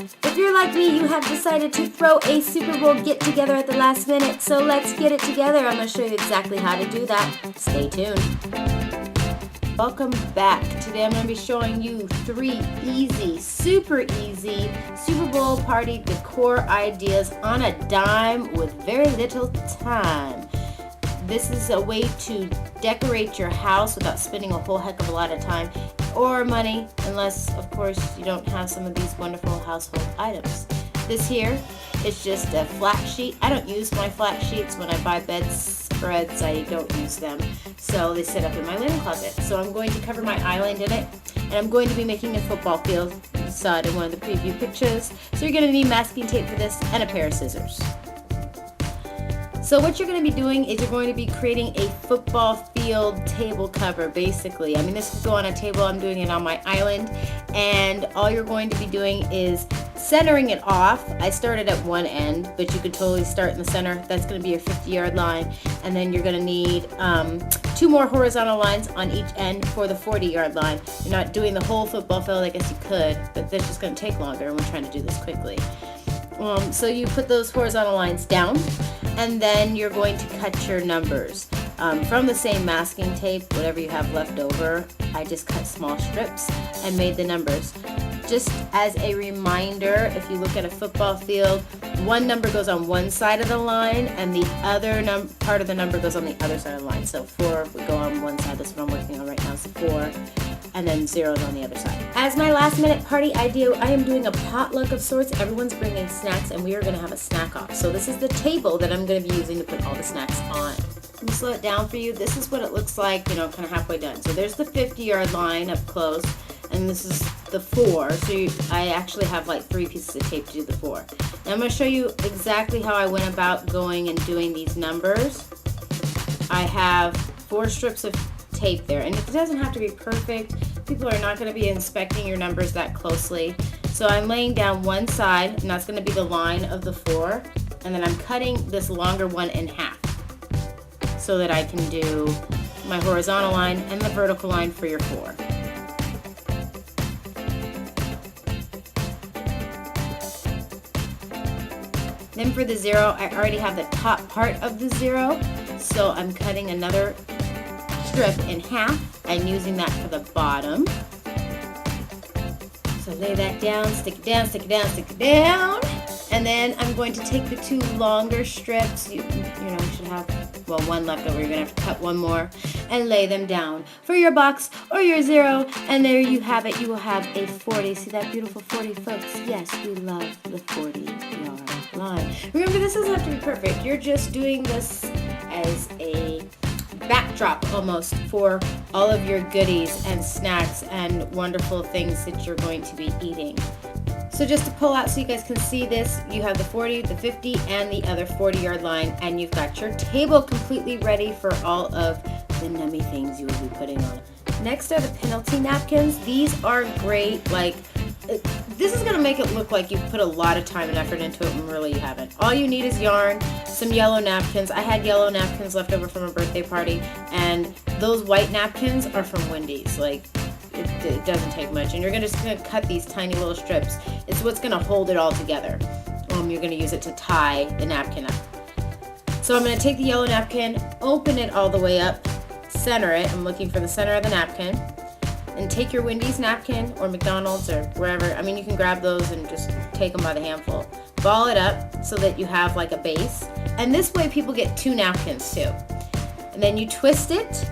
If you're like me, you have decided to throw a Super Bowl get-together at the last minute, so let's get it together. I'm going to show you exactly how to do that. Stay tuned. Welcome back. Today I'm going to be showing you 3 easy, super easy Super Bowl party decor ideas on a dime with very little time. This is a way to decorate your house without spending a whole heck of a lot of time or money, unless, of course, you don't have some of these wonderful household items. This here is just a flat sheet. I don't use my flat sheets when I buy bedspreads. I don't use them, so they sit up in my linen closet. So I'm going to cover my island in it, and I'm going to be making a football field. You saw it in one of the preview pictures. So you're going to need masking tape for this and a pair of scissors. So what you're going to be doing is you're going to be creating a football field table cover, basically. I mean, this will go on a table. I'm doing it on my island, and all you're going to be doing is centering it off. I started at one end, but you could totally start in the center. That's going to be your 50-yard line, and then you're going to need 2 more horizontal lines on each end for the 40-yard line. You're not doing the whole football field. I guess you could, but that's just going to take longer, and we're trying to do this quickly. So you put those horizontal lines down, and then you're going to cut your numbers. From the same masking tape, whatever you have left over, I just cut small strips and made the numbers. Just as a reminder, if you look at a football field, one number goes on one side of the line and the other part of the number goes on the other side of the line. So 4 would go on one side. That's what I'm working on right now, so 4. And then 0 is on the other side. As my last minute party idea, I am doing a potluck of sorts. Everyone's bringing snacks, and we are going to have a snack off. So this is the table that I'm going to be using to put all the snacks on. Let me slow it down for you. This is what it looks like, kind of halfway done. So there's the 50-yard line up close, and this is the 4. So I actually have like 3 pieces of tape to do the 4. Now I'm going to show you exactly how I went about going and doing these numbers. I have 4 strips of tape there, and it doesn't have to be perfect. People are not going to be inspecting your numbers that closely. So I'm laying down one side, and that's going to be the line of the 4, and then I'm cutting this longer one in half so that I can do my horizontal line and the vertical line for your 4. Then for the 0, I already have the top part of the 0, so I'm cutting another strip in half and using that for the bottom. So lay that down, stick it down, stick it down, stick it down. And then I'm going to take the 2 longer strips. You should have, one left over. You're going to have to cut one more and lay them down for your box or your 0. And there you have it. You will have a 40. See that beautiful 40, folks? Yes, we love the 40-yard line. Remember, this doesn't have to be perfect. You're just doing this as a backdrop almost for all of your goodies and snacks and wonderful things that you're going to be eating. So just to pull out so you guys can see this, you have the 40, the 50, and the other 40-yard line, and you've got your table completely ready for all of the nummy things you will be putting on it. Next are the penalty napkins. These are great. This is going to make it look like you've put a lot of time and effort into it when really you haven't. All you need is yarn, some yellow napkins. I had yellow napkins left over from a birthday party, and those white napkins are from Wendy's. It doesn't take much, and you're just going to cut these tiny little strips. It's what's going to hold it all together. You're going to use it to tie the napkin up. So I'm going to take the yellow napkin, open it all the way up, center it. I'm looking for the center of the napkin. And take your Wendy's napkin or McDonald's or wherever. I mean, you can grab those and just take them by the handful. Ball it up so that you have like a base. And this way people get 2 napkins too. And then you twist it.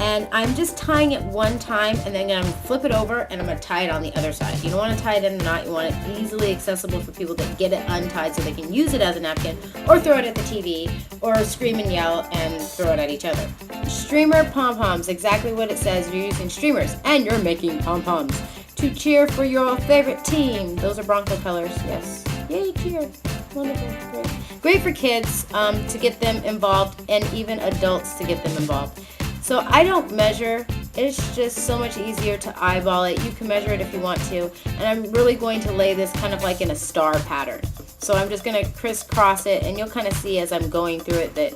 And I'm just tying it one time, and then I'm going to flip it over and I'm going to tie it on the other side. You don't want to tie it in a knot. You want it easily accessible for people to get it untied so they can use it as a napkin or throw it at the TV or scream and yell and throw it at each other. Streamer Pom Poms, exactly what it says. You're using streamers and you're making pom poms to cheer for your favorite team. Those are Bronco colors, yes. Yay, cheer. Wonderful, great. Great for kids to get them involved, and even adults to get them involved. So I don't measure. It's just so much easier to eyeball it. You can measure it if you want to. And I'm really going to lay this kind of like in a star pattern. So I'm just going to crisscross it, and you'll kind of see as I'm going through it that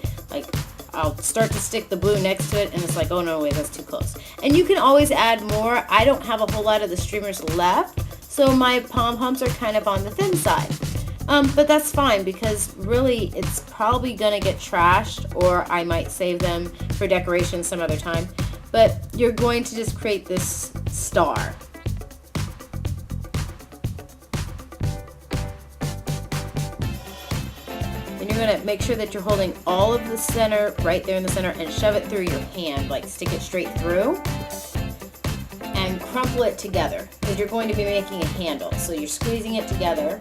I'll start to stick the blue next to it, and it's like, oh no, wait, that's too close. And you can always add more. I don't have a whole lot of the streamers left, So my pom-poms are kind of on the thin side. But that's fine because really it's probably gonna get trashed, or I might save them for decoration some other time. But you're going to just create this star. And you're gonna make sure that you're holding all of the center right there in the center and shove it through your hand, like stick it straight through. And crumple it together because you're going to be making a handle. So you're squeezing it together,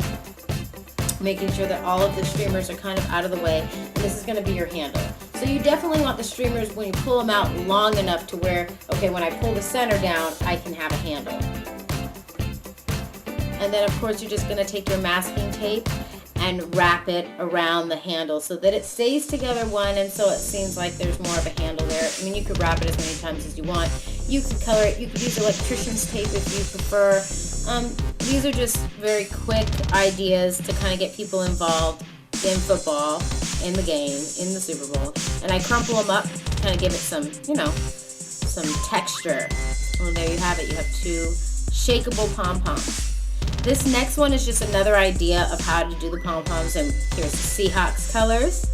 making sure that all of the streamers are kind of out of the way, and this is going to be your handle. So you definitely want the streamers, when you pull them out, long enough to where, okay, when I pull the center down, I can have a handle. And then of course you're just going to take your masking tape and wrap it around the handle so that it stays together one, and so it seems like there's more of a handle there. I mean, you could wrap it as many times as you want. You could color it. You could use electrician's tape if you prefer. These are just very quick ideas to kind of get people involved in football, in the game, in the Super Bowl. And I crumple them up, kind of give it some, you know, some texture. Well, there you have it. You have 2 shakeable pom-poms. This next one is just another idea of how to do the pom-poms, and here's the Seahawks colors.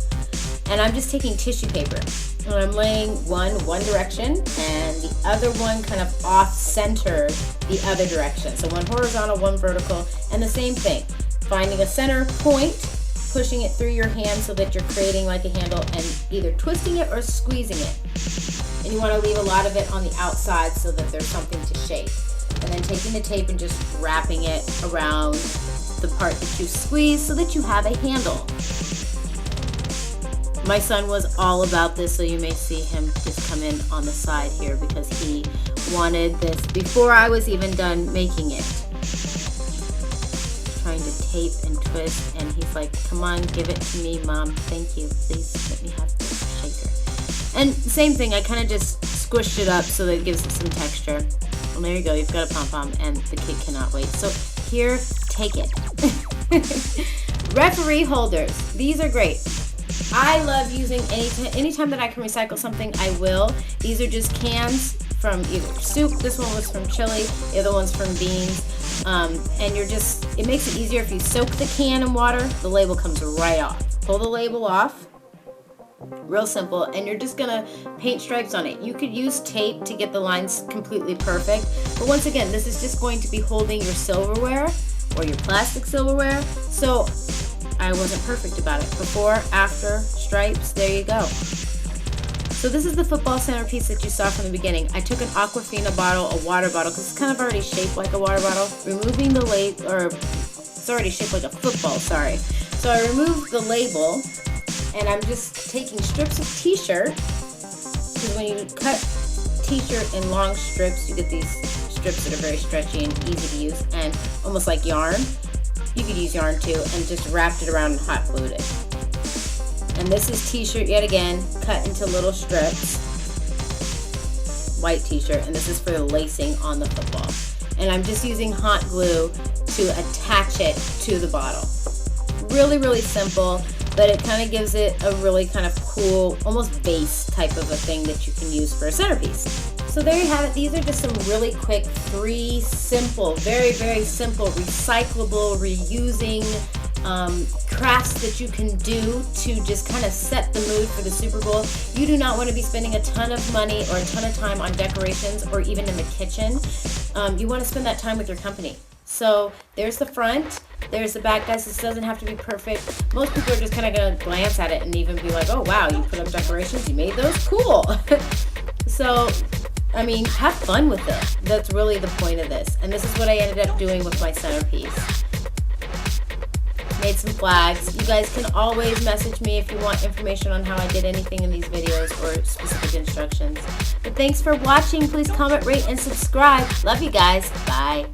And I'm just taking tissue paper, and I'm laying one direction and the other one kind of off-center the other direction. So one horizontal, one vertical, and the same thing. Finding a center point, pushing it through your hand so that you're creating like a handle, and either twisting it or squeezing it. And you want to leave a lot of it on the outside so that there's something to shape. And then taking the tape and just wrapping it around the part that you squeeze so that you have a handle. My son was all about this, so you may see him just come in on the side here because he wanted this before I was even done making it. Trying to tape and twist, and he's like, come on, give it to me, Mom. Thank you. Please let me have the shaker. And same thing, I kind of just squished it up so that it gives it some texture. Well, there you go. You've got a pom-pom, and the kid cannot wait. So here, take it. Referee holders. These are great. I love using anytime that I can recycle something, I will. These are just cans from either soup. This one was from chili. The other one's from beans. And it makes it easier if you soak the can in water. The label comes right off. Pull the label off. Real simple, and you're just gonna paint stripes on it. You could use tape to get the lines completely perfect, but once again, this is just going to be holding your silverware or your plastic silverware, so I wasn't perfect about it. Before, after, stripes, there you go. So this is the football centerpiece that you saw from the beginning. I took an Aquafina bottle, a water bottle, because it's kind of already shaped like a water bottle, removing the label, or it's already shaped like a football, sorry. So I removed the label, and I'm just taking strips of t-shirt, because when you cut t-shirt in long strips, you get these strips that are very stretchy and easy to use, and almost like yarn. You could use yarn too, and just wrapped it around and hot glued it. And this is t-shirt yet again, cut into little strips. White t-shirt, and this is for the lacing on the football. And I'm just using hot glue to attach it to the bottle. Really, really simple, but it kind of gives it a really kind of cool, almost base type of a thing that you can use for a centerpiece. So there you have it. These are just some really quick, 3 simple, very, very simple, recyclable, reusing crafts that you can do to just kind of set the mood for the Super Bowl. You do not want to be spending a ton of money or a ton of time on decorations or even in the kitchen. You want to spend that time with your company. So there's the front, there's the back, guys. This doesn't have to be perfect. Most people are just kind of going to glance at it and even be like, oh wow, you put up decorations, you made those, cool. So, I mean, have fun with it. That's really the point of this. And this is what I ended up doing with my centerpiece. Made some flags. You guys can always message me if you want information on how I did anything in these videos or specific instructions. But thanks for watching. Please comment, rate, and subscribe. Love you guys. Bye.